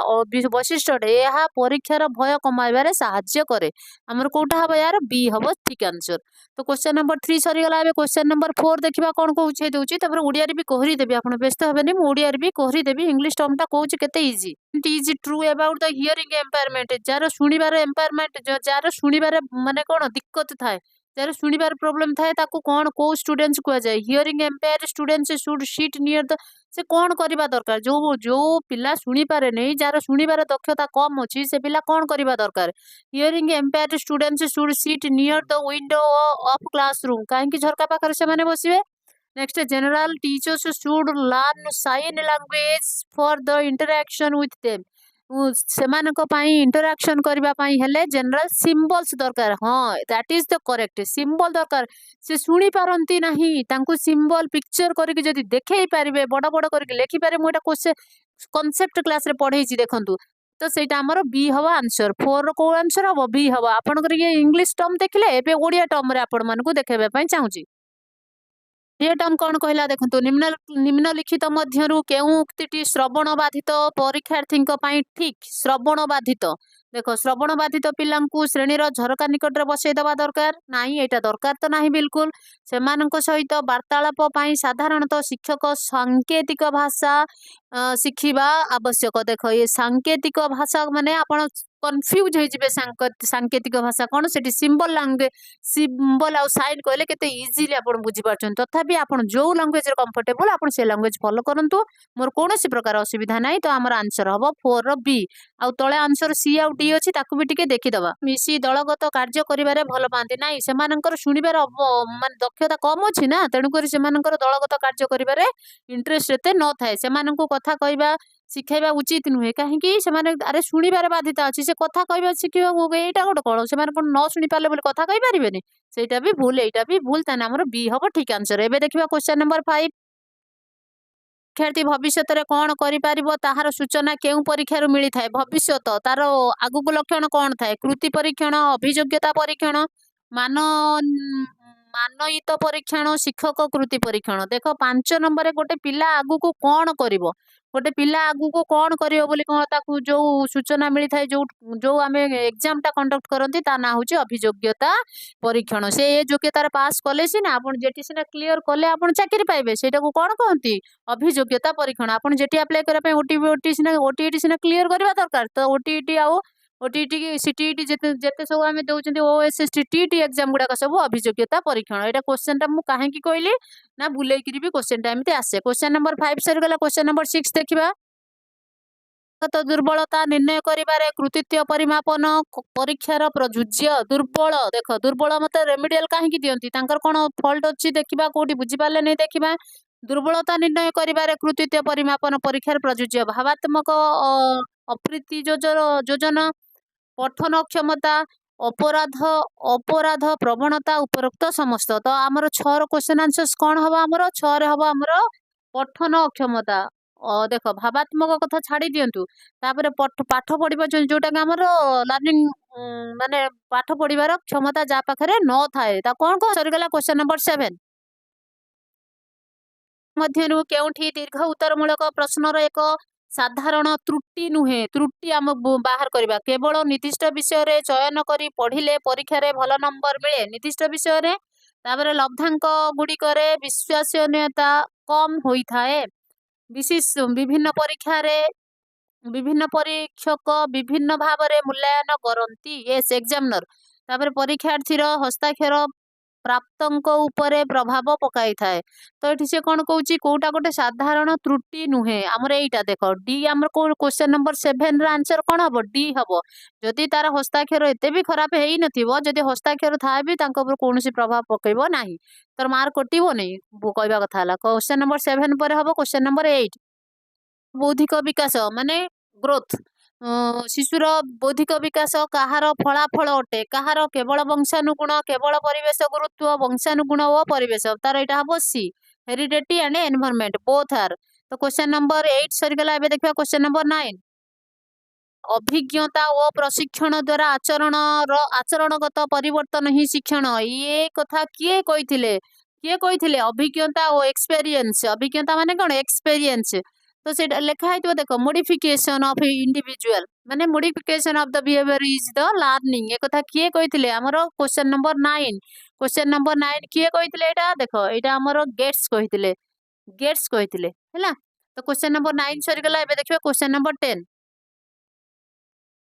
वैशिष्ट यह परीक्षार भय कमाइबारे साहाय्य करे हमर कोटा हबो यार बी हबो ठीक आंसर। तो क्वेश्चन नंबर 3 सरी गला एबे क्वेश्चन नंबर 4 देखिबा कोन कहूछे दउची तबर ओडिया रे भी कहरी देबी आपण व्यस्त हबेनी मु ओडिया रे भी कहरी देबी इंग्लिश टर्म टा कहूची केते easy it is true about the hearing impairment जार सुनिबार एम्पायरमेंट जार सुनिबार माने कोन दिक्कत थाए जार सुनिबार प्रॉब्लम थाए ताकू कोन को स्टूडेंट्स को जाय hearing impaired students should sit near the से कोन करबा दरकार जो जो पिला सुनी पारे नै जार सुनिबार दक्षता कम अछि से पिला कोन करबा दरकार hearing impaired students should sit near the window of classroom काहे कि झरका पाखर से माने बसिबे। Next general teachers should learn sign language for the interaction with them सेमानक पाई इंटरैक्शन करबा पाई हेले जनरल सिंबल्स दरकार हाँ that is the correct symbol दरकार से सुनी पारंती नाही तांकु सिंबल पिक्चर करके जदी देखै पारिबे बड़ बड़ करके लेखि पारे मु एटा क्वेश्चन कांसेप्ट क्लास रे पढै छी देखंतु तो सेटा हमर बी हवा आंसर 4 रो को आंसर हबो बी हवा आपन ये इंग्लिश टर्म देखले एबे ओडिया टर्म रे आपन मानकु देखेबे पई चाहूची। ये टर्म कौन कहला देखंतु निम्नलिखित मध्यरु केउ उक्तिटी श्रवण बाधित परीक्षार्थी ठीक श्रवण बाधित देखो श्रवण बाधित पिलांकु श्रेणी झरका निकट बसई दबा दरकार नाही एटा दरकार तो नाही बिल्कुल सेमानक सहित वार्तालाप पई साधारणतः शिक्षक सांकेतिक भाषा शिखिबा आवश्यक देख ये सांकेतिक भाषा माने आपण कन्फ्यूज होई जिवे सांकेतिक भाषा कौन से सिंबल लैंग्वेज सिंबल आउ साइन कहले केते इजीली आपण बुझी पारछन तथापि आपण जो लैंग्वेज रे कंफर्टेबल आपण से लैंग्वेज फॉलो करंतु मोर कोनोसी प्रकार असुविधा नाही तो हमर आंसर हबो 4 रो बी आउ तळे आंसर सी आउ डी अछि ताकू भी टिके देखि दबा मिसी दलगत कार्य करिबारे भल पांती नाही सेमानकर सुनिबार माने दक्षता कम अछि ना तेनु करी सेमानकर दलगत कार्य करिबारे इंटरेस्ट एते न थाए सेमानकु कथा कहबा शिखाइबा उचित नुहे कहीं से अरे शुणिबार बाध्यता अच्छी से कथा कह शिखा यहाँ गोटे कौन से न शुणी पारे बोले कथा कही पारे सेटा भी भूल एटा भी भूल ताने हमर बी हम ठीक आंसर। एबे देखिबा क्वेश्चन नंबर 5 शिक्षार्थी भविष्य में कौन कर ताहार सूचना केउ परीक्षार मिली थाए भविष्य तार आगुक लक्षण कौन थाए कृति परीक्षण अभियोग्यता परीक्षण मान मानयित परीक्षण शिक्षक कृति परीक्षण देख 5 नंबर गोटे पिला आगुक कौन कर गोटे पिला आगुक कौन कर जो सूचना मिली थाए जो जो आम एग्जाम टा कंडक्ट करती ता ना हूँ अभियोग्यता परीक्षण से योग्यतार पास कले सीना आप सीना क्लीयर कले आप चाकरी पाइबे सेटा को कौन कहती अभियोग्यता परीक्षण आप जेटी अप्लाई करने ओटीटी सीना क्लीयर करवा दरकार तो ओटीटी आउ ओटीटी की सीटीटी जेते सब आम दौरान ओएसएस टीटी एग्जाम गुड़ाक सब अभियोग्यता परीक्षण यहाँ क्वेश्चन टा मुझे कहीं कहली ना बुलेकरी भी क्वेश्चन टा एमती आसे। क्वेश्चन नंबर 5 सरीगला क्वेश्चन नंबर 6 देखा तो दुर्बलता निर्णय करिबारे कृतित्व परिमापन परीक्षार प्रजुज्य दुर्बल देख दुर्बल मत रेमिडियल कहीं दियंती तांकर कोन फॉल्ट अछि देखिबा कोठी बुझी पाले नै देखिबा दुर्बलता निर्णय करिबारे कृतित्व परिमापन परीक्षार प्रजुज्य भावात्मक अप्रीति योजना पठन क्षमता अपराध अपराध प्रवणता उपरोक्त समस्त तो आमर 6 क्वेश्चन आंसर्स कौन हवा आमर 6 रे हवा आमर पठन अक्षमता देख भावात्मक कथा छाड़ी दिंतु तापर पाठ पढ़ा जोटा आमर लर्निंग माने पाठ पढ़ार क्षमता जा पाखे न थाए कौन कौन सरीगला क्वेश्चन नंबर 7 मध्यरु केउठी दीर्घ उत्तरमूलक प्रश्नर एक साधारण त्रुटि नुहे त्रुटि आम बाहर करबा केवल निर्दिष्ट विषय रे चयन करी पढ़िले परीक्षा रे भल नंबर मिले निर्दिष्ट विषय रे तापर लब्धांक गुड़िक विश्वसनीयता कम होई थाए विशेष विभिन्न परीक्षा रे विभिन्न परीक्षक विभिन्न भाव में मूल्यांकन करती यस एग्जामिनर तापर परीक्षार्थी हस्ताक्षर प्राप्तों उपरे प्रभाव पकाई थाए तो ये से कौन कौच कौटा गोटे साधारण त्रुटि नुहे आमर यहीटा देख डी आम क्वेश्चन नंबर 7 आंसर कौन हम डी हम जदि तार हस्ताक्षर एत भी खराब हो नदी हस्ताक्षर थाए भी कौन प्रभाव पकड़ ना तर मार्क कटो नहीं कहवा कथा क्वेश्चन नंबर 7 पर हम क्वेश्चन नंबर 8 बौद्धिक विकास माने ग्रोथ शिशुर बौद्धिक विकास कहार फलाफल अटे कहार केवल वंशानुगुण केवल परिवेश गुरुत्व वंशानुगुण और परिवेश तार यहाँ हम सी heredity and environment both are तो क्वेश्चन नंबर 8 सरीगला एबे देखिबा क्वेश्चन नंबर 9 अभिज्ञता और प्रशिक्षण द्वारा आचरणगत परिवर्तन ही शिक्षण ये कथा किए कही अभिज्ञता और एक्सपीरियंस अभिज्ञता माने कौन एक्सपीरियंस तो से लिखा है देख मोडिफिकेशन ऑफ इंडिविजुअल माने modification of the behaviour is the learning ये कथा किए कही आमर क्वेश्चन नंबर 9 किए कही देख यहाँ आमर गेट्स कही तो क्वेश्चन नंबर 9 सरीगला एबे देखिबा क्वेश्चन नंबर 10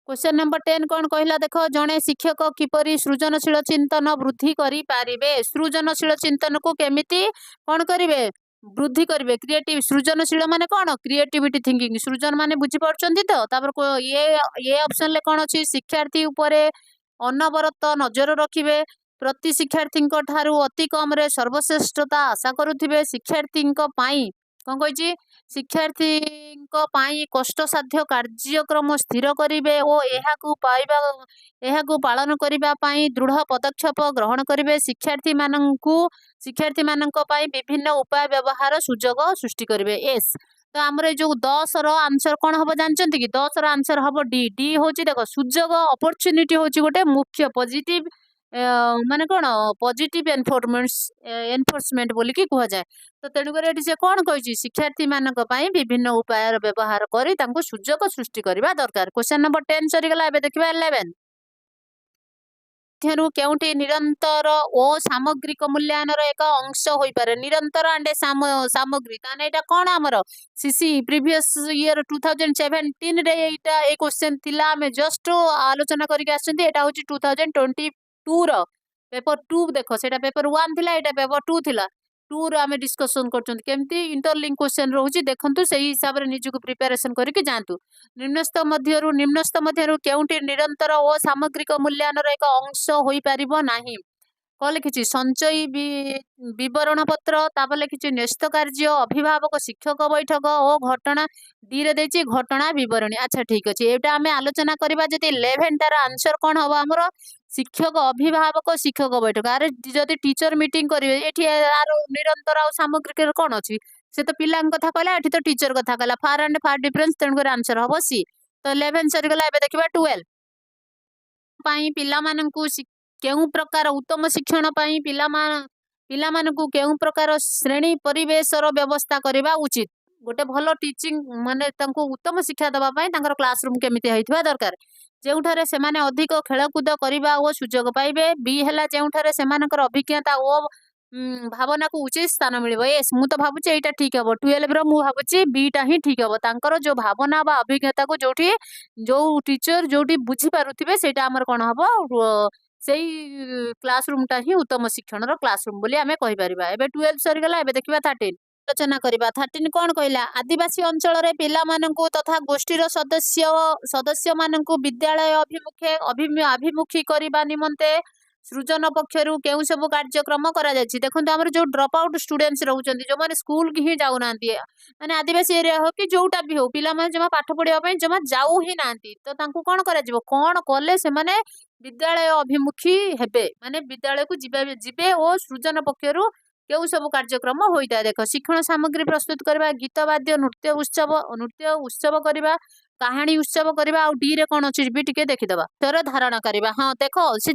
क्वेश्चन नंबर 10 कौन कहला देख जड़े शिक्षक किपरि सृजनशील चिंतन वृद्धि करि पारिबे सृजनशील चिंतन को केमिति कौन करिवे वृद्धि करिवे क्रिएटिव सृजनशील माने कौन क्रिएटिविटी थिंकिंग सृजन माने बुझी पारछंती तो तापर ये ऑप्शन ले कौन अछि शिक्षार्थी उपरे अनवरत नजर रखिबे प्रति शिक्षार्थी ठारू अति कम रे सर्वश्रेष्ठता आशा करुथिबे शिक्षार्थी पाई कौन कही शिक्षार्थी कष्टसाध्य कार्यक्रम स्थिर करेंगे और यह पालन करने दृढ़ पदक्षेप ग्रहण करेंगे शिक्षार्थी मानक विभिन्न उपाय व्यवहार सुजोग सृष्टि करेंगे एस तो आमर जो 10 आंसर कौन हम जानते कि 10 आंसर हम डी डी हूँ देख सुजोग अपरच्युनिटी हूँ गोटे मुख्य पॉजिटिव माने कौन पॉजिटिव एनफोर्समेंट बोली कि कह जाए तो तेणुक से कौन कही शिक्षार्थी मानक विभिन्न उपाय व्यवहार कर सुजोग सृष्टि करने दरकार क्वेश्चन नंबर 10 सरीगला देखा 11 केउटी निरंतर और सामग्रिक मूल्यांकन एक अंश हो पारे निरंतर एंड सामग्री ताने एटा कौन आमर सीसी प्रीवियस ईयर 2017 रे एटा ए क्वेश्चन थिला हमें जस्ट आलोचना करके आछंती एटा होची 2022 रो पेपर 2 देखो सेटा पेपर 1 थिला एटा पेपर 2 थिला 2 रो हमें डिस्कशन करछंती केमती इंटरलिंक क्वेश्चन रहउची देखंतु सेही हिसाब रे निजुक प्रिपरेशन करके जानतु निम्नस्थ मध्यरु केउटी निरंतर और सामग्रिक मूल्यांकन एक अंश होई परिबो नाही कौन लिखी संचयी बरण पत्र तापर लिखी न्यस्त कार्य अभिभावक शिक्षक बैठक और घटना डी रे देछि घटना विवरणी अच्छा ठीक अच्छे यहाँ आम आलोचना करवा जब 11 तार आंसर कौन हम आमर शिक्षक अभिभावक शिक्षक बैठक आरे जदि टीचर मीटिंग करेंगे ये निरंतर आ सामग्रिक कौन अच्छी से तो पिला कथा कहला ये तो टीचर कथा कहला far and far difference तेणुकर answer हम सी तो 11 सरीगला देखा 12 पिलामानंकु केउ प्रकार उत्तम शिक्षण पिलामानंकु केउ प्रकार श्रेणी परिवेश व्यवस्था करवा उचित गोटे भल टीचिंग माने तांको उत्तम शिक्षा दवाई क्लासरूम केमिति होइथिबा दरकार जेउठारे सेमाने अधिक खेलकूद करवा और सुजोग पाइबे बी हैला जेउठारे सेमानकर अभिज्ञता और भावना को उचित स्थान मिल यस मु तो भावुची यहाँ ठीक हम 12 रो मु भावुची बीटा ही ठीक हम तांकर जो भावना बा अभिज्ञता को जो टीचर जो बुझी पारुथिबे सेटा हमर कोन हबो से क्लासरूम ही उत्तम शिक्षण क्लासरूम बोली आमे कहि परिबा एबे 12 सरीगला एबे देखिबा 13 आलोचना करबा 13 कौन कहला आदिवासी अंचल रे पिला माननकु तथा गोष्ठीर सदस्य माननकु विद्यालय अभिमुखी करबा निमंते सृजन पक्षर केउ सब कार्यक्रम करा देखो आम जो ड्रप आउट स्टूडेंट्स रोचंती जो मैंने स्कूल की ही जाऊना माने आदिवासी एरिया हो कि जोटा भी हो पिला माने जमा पाठ पढ़िया जमा जाऊ ही ना तो कौन करा कौन कले से माने विद्यालय अभिमुखी हेबे माने विद्यालय को जीवे और सृजन पक्षर केउ सब कार्यक्रम होता है देख शिक्षण सामग्री प्रस्तुत करवा गीत वाद्य नृत्य उत्सव करवा कहानी उत्सव करवा आ डी रे कौन अच्छी भी टिके देखीदबा तर धारणा करवा हाँ देख से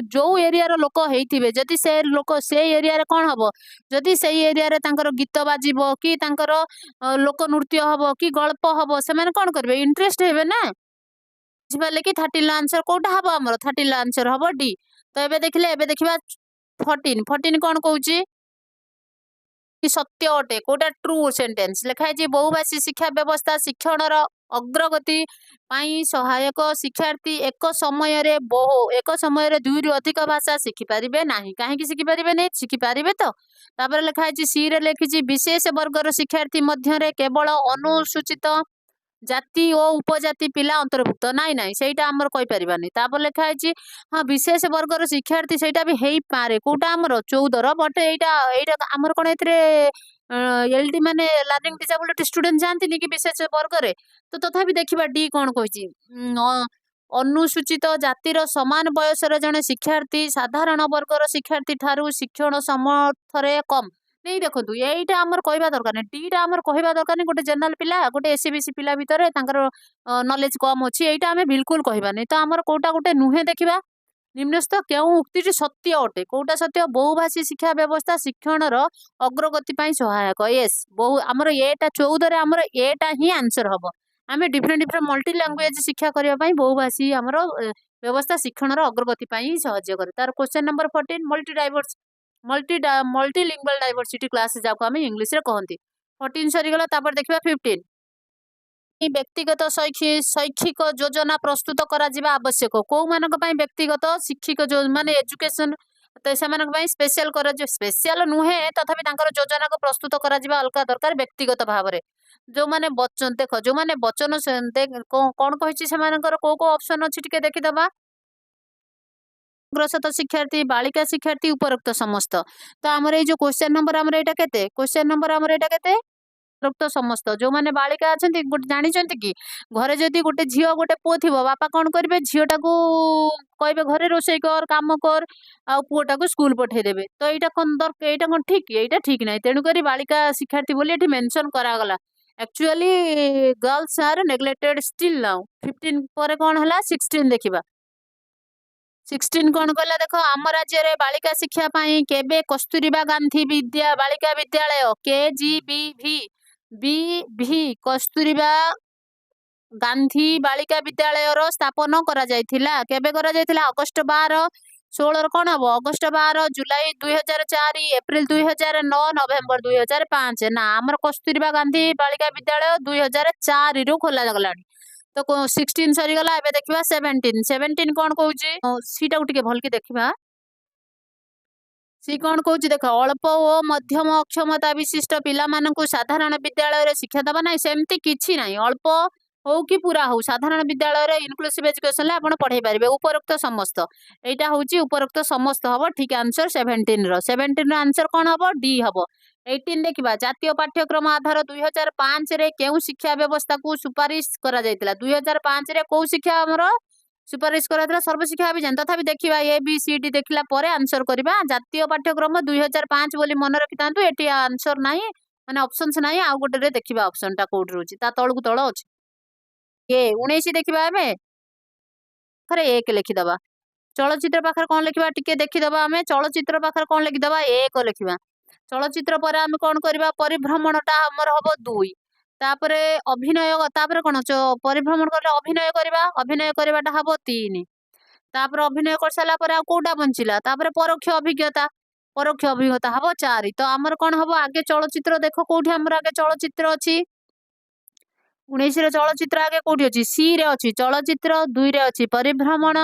जो एरिया लोक होइथिबे जदि से लोक से एरिया रे कौन हबो जदि से एरिया रे तांकर गीत बाजिबो कि तांकर लोक नृत्य हबो कि गल्प हबो से माने कौन करबे इंटरेस्ट हेबे ना बुझिपाले कि 13 आंसर कोटा हबो हमर 13 आंसर हबो डी तो एबे देखिले एबे देखिबा 14 कौन कहूची सत्य अटे कोटा ट्रू सेंटेंस लिखा है बहुभाषी शिक्षा व्यवस्था शिक्षण अग्रगति सहायक शिक्षार्थी एक समय रे दुई रु अधिक भाषा शिखिपारे ना कहीं शिखिपारे नहीं शिखिपारे तो तापर लिखा है सी रे लिखी विशेष वर्गर शिक्षार्थी मध्य केवल अनुसूचित जाति और उपजाति पिला अंतर्भुक्त नाई नाई सेटा आमर कहि परिबानी तापर लिखा है हाँ विशेष वर्गर शिक्षार्थी सेटा भी हेई पारे कोटा आमर 14 बट एटा एटा आमर कोन एथरे एलडी माने लर्निंग डिसेबिलिटी स्टूडेंट जानती कि विशेष वर्ग रे तो तथापि देखिबा डी कोन कहिछि अनुसूचित जातिर समान बयसर जने शिक्षार्थी साधारण वर्गर शिक्षार्थी ठारू शिक्षण समर्थरे कम नहीं देखो यहीटा आमर कहवा दरकार नहीं डीटा आमर कहवा दरकार नहीं गोटे जनरल पिला गोटे एससीबीसी पिला भितर नॉलेज कम अच्छी यहीटा आम बिल्कुल कहवा नहीं तो आमर कोटा गोटे नुहे देखा निम्नस्थ क्यों उक्ति सत्य अटे कोटा सत्य बहुभाषी शिक्षा व्यवस्था शिक्षण अग्रगति सहायक येस बहु आमर एटा 14 आमर एटा ही आंसर हम आम डिफरेंट डिफरेंट मल्टी लैंग्वेज शिक्षा करने बहुभाषी आमर व्यवस्था शिक्षण अग्रगति साहाय्य करे तार question number 14 multilingual diversity class जाको आम इंग्लिश रे कहती 14 सरीगला तापर देखिबा 15 व्यक्तिगत शैक्षिक योजना प्रस्तुत करा आवश्यक कौ मान व्यक्तिगत शिक्षिक माने एजुकेशन स्पेशल स्पेशल नुहे तथापि योजना को प्रस्तुत करा अलग दरकार व्यक्तिगत भाव में जो माने बचन देख जो माने बचन कौन कही कौ कौ ऑप्शन अच्छी टिके देखीदबा अग्रसत शिक्षार्थी बालिका शिक्षार्थी उपरोक्त समस्त तो आमर ये क्वेश्चन नंबर आमर एटा केते क्वेश्चन नंबर आमर एटा केते उपरोक्त समस्त जो माने बालिका अछंती जानि छंती कि घरे जदी गोटे झियो गोटे पुओ थिबो बापा कोन करबे झियोटा को कहबे घरे रोसई कर काम कर आ पुओटा को स्कूल पठे देबे तो एटा कोन एटा कोन ठीक एटा ठीक नै तेनु करी बालिका शिक्षार्थी बोली एठी मेंशन करा गला actually girls are neglected still now 15 पर कोन हला 16 देखिबा 16 कौन कहला देख आम राज्य रे बालिका शिक्षा पाई केबे कस्तूरबा गांधी विद्या बालिका विद्यालय KGBV कस्तूरबा गांधी बालिका विद्यालय रो स्थापन करा जायथिला केबे करा जायथिला अगस्त 12 16 कौन हम अगस्त 12 जुलाई 2004 एप्रिल 2009 नवेम्बर 2005 ना आमर कस्तूरबा गांधी बालिका विद्यालय 2004 रु खोला गलानी तो 16 सरीगला एबे देखिबा 17 कौन कहूँ सीटा टिके भल के देखिबा सी कौन कहूँ देख अल्प और मध्यम अक्षमता विशिष्ट पिला मानकु साधारण विद्यालय रे शिक्षा दबा ना सेमती किछि नाही अल्प हो कि पूरा हो साधारण विद्यालय रे इनक्लूसिव एजुकेशन ले आपण पढ़ाई पारिबे उपरोक्त समस्त एटा होची उपरोक्त समस्त हबो ठीक आंसर 17 रो आंसर कौन हबो डी हबो 18 देखिबा जातीय पाठ्यक्रम आधार 2005 रे केउ शिक्षा व्यवस्था को सुपारिश करा जायतिला 2005 रे को शिक्षा हमरो सुपारिश करा सर्वशिक्षा अभियान तथापि देखिबा ABCD देखला परे आंसर करबा जातीय पाठ्यक्रम 2005 बोली मन रखितांतु एटी आंसर नाही माने ऑप्शंस नाही आ गोटे रे देखिबा ऑप्शन टा कोड रहउची ता तळकु तळ अछि ये 19 देखिबा हमें खरे एक लिखिदबा चलचित्र पाखर कौन लिखा टिके देखीदबा आम चलचित्र पाखर कौन लिखिदबा एक लिखा चलचित्र पर आम कौन करबा परिभ्रमणटा हमर हबो 2 तापरे अभिनय तापरे कौन परिभ्रमण करले अभिनय करबाटा हबो 3 तापर अभिनय कर साला पर आ कोटा बंचिला तापरे परोक्ष अभिज्ञता हबो 4 तो आमर कौन हबो आगे चलचित्र देखो कोठी हमर आगे चलचित्र अछि 19 रे चलचित्र आगे कोठी अछि सी रे अछि चलचित्र 2 रे अछि परिभ्रमण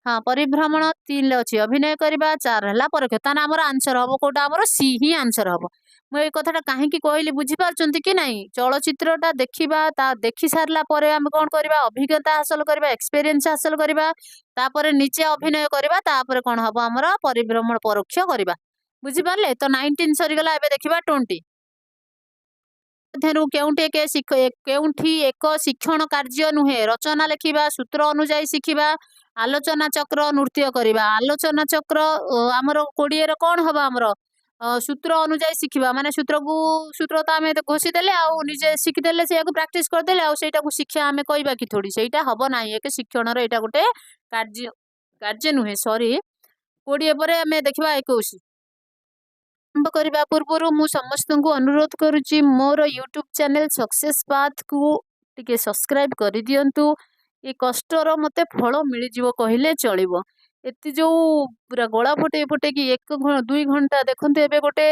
हाँ परिभ्रमण 3 रे अछि अभिनय करबा 4 हला परोक्ष ताना हमर आंसर हबो कोटा हमर सी ही आंसर हबो मु ए कथाटा काहे की कहली बुझी पारचंती कि नाही चलचित्रटा देखिबा ता देखि सारला परे हम कोन करबा अभिज्ञता हासिल करबा एक्सपीरियंस हासिल करबा तापरे नीचे अभिनय करबा तापरे कोन हबो हमर परिभ्रमण परोक्ष करबा बुझी पारले तो 19 सरी गला एबे देखिबा 20 केउठी एक शिक्षण कार्य नुहे रचना लिखा सूत्र अनुजाई शिखा आलोचना चक्र नृत्य करवा आलोचना चक्र आमर 20 कौन हम आमर सूत्र अनुजाई शिखा माने सूत्र तो आम घोषीदे आजे शिखिदे से प्राक्ट करदे आईटा शिक्षा आम कहवा कि थोड़ी से हम ना एक शिक्षण रहा गोटे कार्य कार्य नुहे सॉरी 20 पर आम देखा 21 आरंभ करने पूर्व मु समस्त को अनुरोध करुच्ची मोर यूट्यूब चैनल सक्सेस पाथ को टिके सब्सक्राइब कर दियंतु ये कष्टर मते फल मिल जिवो कहिले चलिबो एति जो पूरा गला फटे फटे कि 2 घंटा देखते एबे गोटे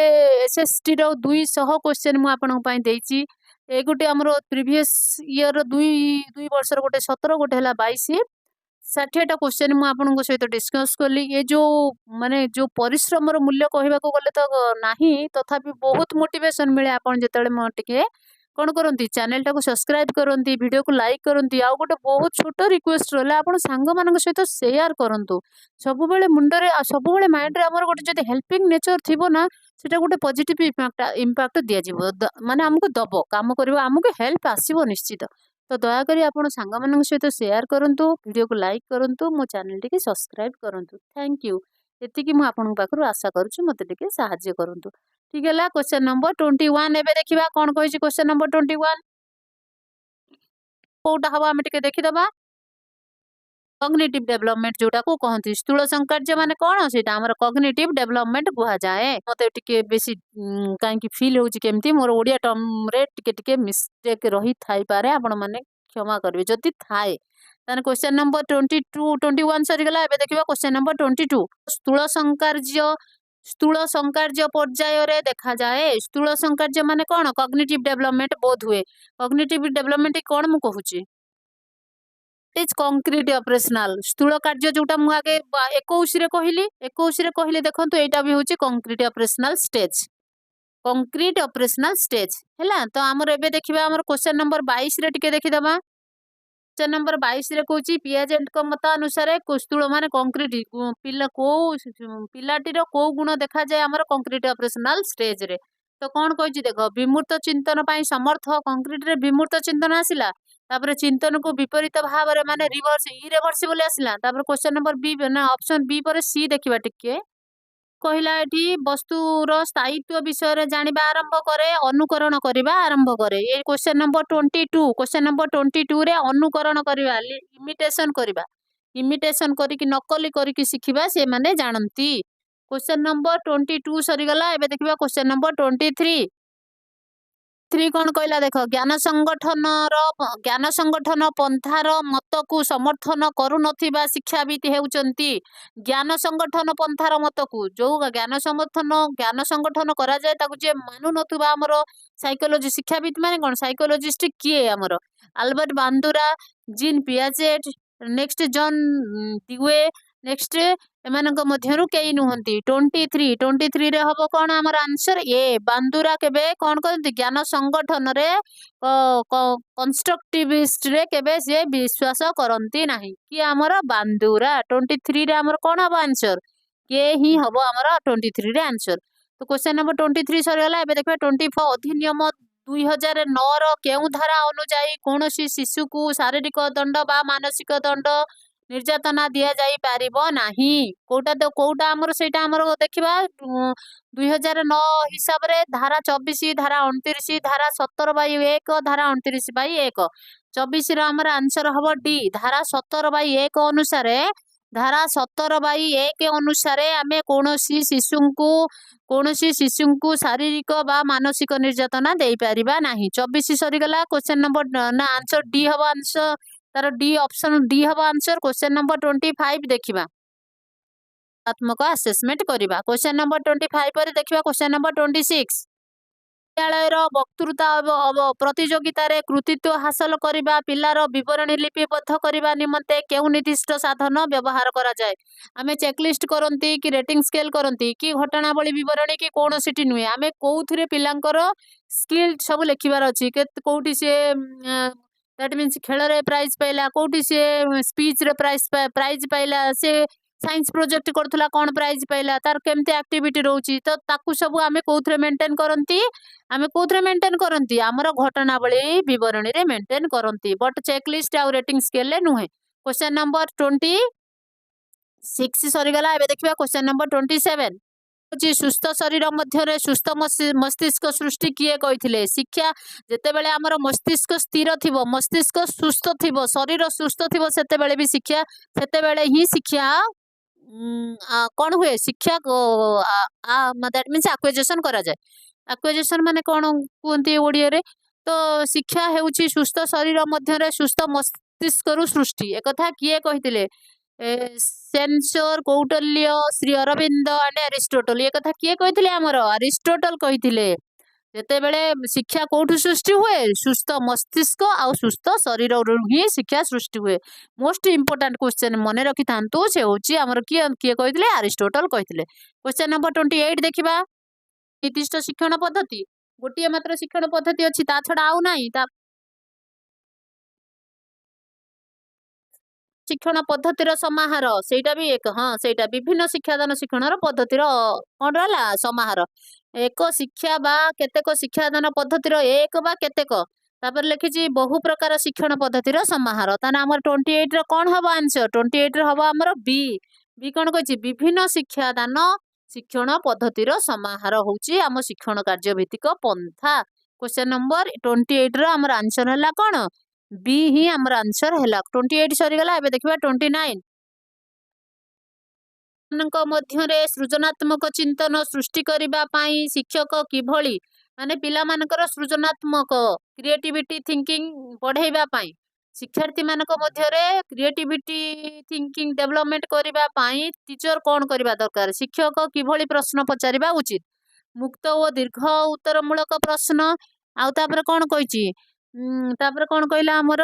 एसएसटी रो 200 क्वेश्चन मु आपन पई देछि। ए गोटे हमर प्रीवियस ईयर 2 वर्ष गोटे 17 गोटे हला 22 60टा क्वेश्चन मु आपन सहित डिस्कस कली। ये जो माने जो परिश्रम मूल्य कहवा गले तो नाही, तथापि बहुत मोटिवेशन मिले आपन जेतले म टिके कौन करती चैनल टाको सब्सक्राइब करती, वीडियो को लाइक करती। आउ गोटे बहुत छोट रिक्वेस्ट रहा आप सांग मान सहित शेयर करूँ। सब मुंडे सब माइंड रे हमर गोटे जदि हेल्पिंग नेचर थिबो ना, सेटा गोटे पॉजिटिव इम्पैक्ट दिया जीवो, माने हमको दबो काम करिवो, हमको हेल्प आसीबो निश्चित। तो दयाकोरी आपण सांग मान सहित शेयर करूँ, वीडियो को लाइक करूँ, मो चैनल टी सब्सक्राइब करूँ। Thank you. एतिकी मु आपन पाखरु आशा करूछु, मते टिके सहाय्य करूँ। ठीक है, क्वेश्चन नंबर 21 एबे देखिबा कोन कहिछि। क्वेश्चन नंबर 21 कोटा हवा हम टिके देखिदबा। कॉग्निटिव डेवलपमेंट जोटा को कहंती स्थूल संकार्य माने कोन, सेटा हमर कॉग्निटिव डेवलपमेंट कुहा जाए। मते टिके बेसी काहे कि फील होउछि केमती मोर ओडिया टर्म रे टिके टिके मिस्टेक रही थाई पारे, आपण माने क्षमा करबे जति थाए। ताने क्वेश्चन नंबर 21 सरी गला। एबे देखिबा क्वेश्चन नंबर 22। स्थूल संकार्य पर्याय रे देखा जाए। स्थूल संकार्य माने कोन, कॉग्निटिव डेवलपमेंट बोध हुए। कॉग्निटिव डेवलपमेंट कोन मु कहूछि, इज कंक्रीट ऑपरेशनल। स्थूल कार्य जोटा मु आगे 21 रे कहली, 21 रे कहली देखंतु एटा भी होछि concrete operational stage. Concrete operational stage हैला। तो हमर एबे देखिबा हमर क्वेश्चन नंबर 22 रे टिके देखिदबा। क्वेश्चन नंबर 22 रे कहूछि पियाजेंट को मत अनुसार स्थूल माने कंक्रीट पिला को पिलाटीर को गुण देखा जाए हमर कंक्रीट ऑपरेशनल स्टेज रे। तो कौन कहिछि देखो, विमूर्त चिंतन पाई समर्थ। कंक्रीट रे विमूर्त चिंतन आसिला, तापर चिंतन को विपरीत भाव रे माने रिवर्स इरिवर्सिबल आसिला। तापर क्वेश्चन नंबर बी ना ऑप्शन बी पर सी देखिबा टिके। कहला एठी वस्तुर स्थायित्व विषय जानिबा आरंभ करे, अनुकरण करिबा आरंभ करे। ये क्वेश्चन नंबर 22। क्वेश्चन नंबर 22 रे अनुकरण करिबा, इमिटेशन करिबा, इमिटेशन करी कि नकली करी कि सिखिबा से माने जानंती। क्वेश्चन नंबर 22 सरी गला। एबे देखिबा क्वेश्चन नंबर 23। कौन कहला देख, ज्ञान संगठन पंथार मत को समर्थन करू नथिबा शिक्षाविद हेउचंती। ज्ञान संगठन पंथार मत को जो ज्ञान संगठन करा जाए ताकु जे मानु नथुबा हमर साइकोलॉजी शिक्षाविद माने कोन, साइकोलॉजिस्ट किए हमर Albert Bandura, Jean Piaget, next John Dewey, next एमानक मध्यरु केई नुहंती। 23 रे हबो कोन हमर आंसर ए। बांदुरा केबे कोन करंती, ज्ञान संगठन रे कंस्ट्रक्टिविस्ट रे केबे से विश्वास करंती नाही कि हमर बांदुरा। 23 रे हमर कोन हबो आंसर के ही हबो हमर 23 रे आंसर। तो क्वेश्चन नंबर 23 सरी गला। एबे देखबा 24 अधिनियम 2009 रो केउ धारा अनुसार कोनोसी शिशु को शारीरिक दंड बा मानसिक दंड निर्यातना दिया जाई पारिबो नाही। कोटा तो कोटा हमर सेटा हमर देखिबा 2009 हिसाब रे धारा 24, धारा 29, धारा 17/1, धारा 29/1। 24 रो हमर आंसर हबो डी। धारा 17/1 अनुसार, धारा 17/1 अनुसार आमे कोनोसी शिशु को शारीरिक बा मानसिक निर्यातना देई पारिबा नाही। 24 सरी गला। क्वेश्चन नंबर ना आंसर डी हबो, आंसर तार डी ऑप्शन डी हबो आंसर। क्वेश्चन नंबर 25 देखिबा, आत्मक असेसमेंट करिबा। क्वेश्चन नंबर 25 पर देखिबा क्वेश्चन नंबर 26। विद्यालयर वक्तृता प्रतियोगिता रे कृतित्व हासिल करिबा पिलार विवरणी लिपिबद्ध करिबा निमंते केउ निर्दिष्ट साधन व्यवहार करा जाए। आमे चेकलिस्ट करंती कि रेटिंग स्केल करंती कि घटनावली विवरणी कि कोनोसिटी नुए, आमे कोउथरे पिलांकर स्किल सब लेखिबार अछि। कोउटी से दैट मीन्स खेल रे प्राइज पाइला, कोउटी से स्पीच रे प्राइज पाइला, से साइंस प्रोजेक्ट करथुला कोन प्राइज पाइला, तार केमते एक्टिविटी रहउची। तो ताकू सब आमे कोउथरे मेंटेन करंती, आमे कोउथरे मेंटेन करंती हमर घटनावली विवरणी रे मेंटेन करंती, बट चेकलिस्ट आ रेटिंग स्केल ले नुहे। क्वेश्चन नंबर 26 सरी गला। एबे देखिबा क्वेश्चन नंबर 27। सुस्थ शरीर मध्य सुस्थ मस्तिष्क सृष्टि किए कहिथिले। शिक्षा जेतेबेले हमर मस्तिष्क स्थिर थिबो, मस्तिष्क सुस्थ थिबो, शरीर सुस्थ थिबो, सेतेबेले भी शिक्षा, सेतेबेले ही शिक्षा कौन हुए, शिक्षा दैट मीन्स एक्विजिशन करा जाए। एक्विजिशन माने कौन कहते ओडिया रे, तो शिक्षा हेउची सुस्थ शरीर मध्य सुस्थ मस्तिष्क रु सृष्टि। एक कथा किए कहिथिले, Spencer Kautilya Sri Aurobindo and Aristotle ये कथा किए कहते आमर अरिस्टोटल कहते ଯେତେବେଳେ ଶିକ୍ଷା କୋଉଠୁ ସୃଷ୍ଟି ହୁଏ ସୁସ୍ଥ ମସ୍ତିଷ୍କ ଆଉ ସୁସ୍ଥ ଶରୀରରୁ ହିଁ ଶିକ୍ଷା ସୃଷ୍ଟି ହୁଏ। ମୋଷ୍ଟ ଇମ୍ପୋର୍ଟାଣ୍ଟ କ୍ୱେଶ୍ଚन ମନେ ରଖିଥାନ୍ତୁ ସେ ହେଉଛି ଆମର କିଏ କିଏ କହିଥିଲେ ଆରିଷ୍ଟୋଟଲ କହିଥିଲେ। କ୍ୱେଶ୍ଚନ ନମ୍ବର 28 ଦେଖିବା ନିର୍ଦ୍ଦିଷ୍ଟ ଶିକ୍ଷଣ ପଦ୍ଧତି ଗୋଟିଏ ମାତ୍ର ଶିକ୍ଷଣ ପଦ୍ଧତି ଅଛି ତା ଛଡା ଆଉ ନାହିଁ ତା ଶିକ୍ଷଣ ପଦ୍ଧତିର ସମାହାର ସେଇଟା ବି ଏକ ହଁ ସେଇଟା ବିଭିନ୍ନ ଶିକ୍ଷାଦାନ ଶିକ୍ଷଣର ପଦ୍ଧତିର କଣ ରହିଲା ସମାହାର ଏକ ଶିକ୍ଷା ବା କେତେକ ଶିକ୍ଷାଦାନ ପଦ୍ଧତିର ଏକ ବା କେତେକ ତାପରେ ଲେଖିଛି ବହୁ ପ୍ରକାର ଶିକ୍ଷଣ ପଦ୍ଧତିର ସମାହାର ତାହେଲେ ଆମର 28 ର କଣ ହବ ଆନ୍ସର 28 ର ହବ ଆମର ବି ବି କଣ କହିଛି ବିଭିନ୍ନ ଶିକ୍ଷାଦାନ ଶିକ୍ଷଣ ପଦ୍ଧତିର ସମାହାର ହଉଛି ଆମ ଶିକ୍ଷଣ କାର୍ଯ୍ୟ ଭିତ୍ତିକ ପନ୍ଥା। क्वेश्चन नंबर 28 ର ଆମର ଆନ୍ସର ହେଲା କଣ बी ही आमर आंसर है 28 सरीगला एबे देखिबा 29 मध्यरे सृजनात्मक चिंतन सृष्टि करिबा पाई शिक्षक किभली माने पिला मानकर सृजनात्मक क्रिएटिविटी थिंकिंग बढ़ाइबा पाई शिक्षार्थी मानक मध्यरे क्रिएटिविटी थिंकिंग डेवलपमेंट करिबा पाई टीचर कौन करबा दरकार शिक्षक किभली प्रश्न पचारिबा उचित मुक्त और दीर्घ उत्तरमूलक प्रश्न आउ तापर कौन कहिछि तापर कौन कहला आमर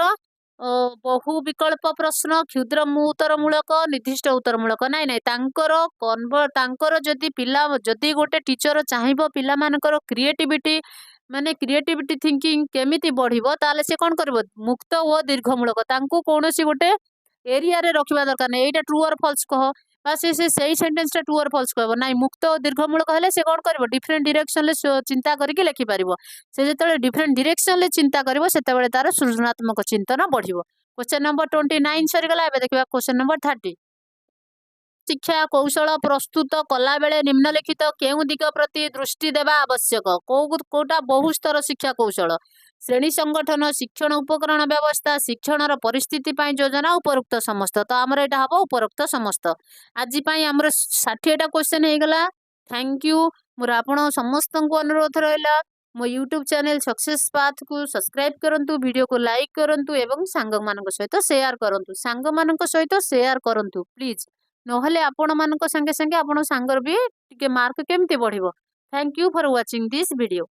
बहु विकल्प प्रश्न क्षुद्र उत्तरमूलक निर्दिष्ट उत्तरमूलक नाई नाई तांकर जदि पिला जदि गोटे टीचर चाहिबो पिला मानकर क्रिएटिविटी माने क्रिएटिविटी थिंकिंग केमिति बढ़िबो ताले से कौन करबो मुक्त और दीर्घमूलक तांको कोनोसी गोटे एरिया रे रखिबा दरकार नै एटा ट्रू और फॉल्स कह बा से सही सेंटेंस टा ट्रू और फॉल्स कहबो नाई मुक्त और दीर्घमूलक हेले से कौन करबो डिफरेंट डायरेक्शन ले चिंता करके लिखि पारिबो से जेतेबेले डिफरेंट डायरेक्शन ले चिंता करिवो सेतेबेले तार सृजनात्मक चिंतन बढ़िबो। क्वेश्चन नंबर 29 सरीगला एबे देखिबा क्वेश्चन नंबर 30 शिक्षा कौशल प्रस्तुत कला बेले निम्नलिखित केउ दिग प्रति दृष्टि देवा आवश्यक कोटा बहुस्तर शिक्षा कौशल श्रेणी संगठन शिक्षण उपकरण व्यवस्था शिक्षण परिस्थिति पाई योजना उपरोक्त समस्त तो आमर यहाँ हम उपरोक्त समस्त आज आमर 60टा क्वेश्चन हो गला। थैंक यू मोर आपण समस्त को अनुरोध रहा मो यूट्यूब चैनल सक्सेस पाथ को सब्सक्राइब करंतु वीडियो को लाइक करंतु एवं सांग मानक सहित शेयर करंतु सांग मानक सहित शेयर करंतु प्लीज नहले आपण मानक संगे संगे आपण सांगर भी टिके मार्क केमती बढ़िबो। Thank you for watching this video.